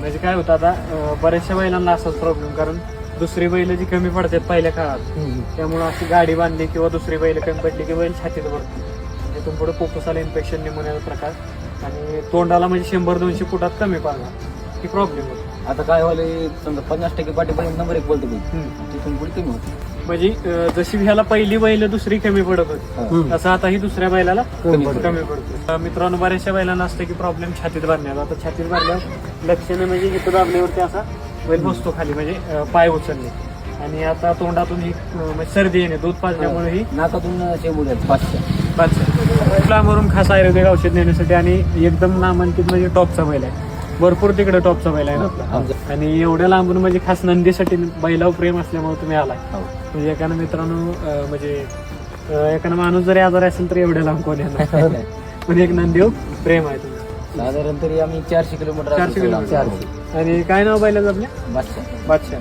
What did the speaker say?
म्हणजे काय होतं आता बऱ्याचशा बैलांना असाच प्रॉब्लेम, कारण दुसरी बैल जी कमी पडतात पहिल्या काळात त्यामुळे अशी गाडी बांधली किंवा दुसरी बैल कमी पडली की बैल छातीत भरतो, तिथून पुढे पोपसाला इन्फेक्शन निमोनियाचा प्रकार आणि तोंडाला म्हणजे 100-200 फुटात कमी पाडला ही प्रॉब्लेम होतो. आता काय व्हायला समजा 50% पाठीपर्यंत नंबर 1 बोलतो तिथून पुढे कमी होतं. म्हणजे जशी ह्याला पहिली बैल दुसरी कमी पडत होती तसं आता ही दुसऱ्या बैलाला कमी पडतो. मित्रांनो बऱ्याचशा बैलांना असतं की प्रॉब्लेम छातीत भरण्याचा. आता छातीत भरल्यावर लक्षणे म्हणजे इथं दाबल्यावरती असा बैल बसतो खाली, म्हणजे पाय उचलले, आणि आता तोंडातून ही म्हणजे सर्दी येणे, दूध पाजल्यामुळे ही नाकातून चेंबू द्या 500. लांबवरून खास आयुर्वेदिक औषध नेण्यासाठी आणि एकदम नामांकित म्हणजे टॉपचा बैल आहे, भरपूर तिकडे टॉपचा बैल आहे ना. आणि एवढ्या लांबून म्हणजे खास नंदीसाठी बैलावर प्रेम असल्यामुळे तुम्ही आलाय. म्हणजे एखादा मित्रांनो म्हणजे एखादा माणूस जरी आजारी असेल तर एवढ्या लांब कोण येणार, पण एक नंदीवर प्रेम आहे तुमचं. साधारण तरी आम्ही 400 किलोमीटर 400 किलोमीटर. आणि काय नाव बैलाचं आपल्या? बादशाह. बादशाह.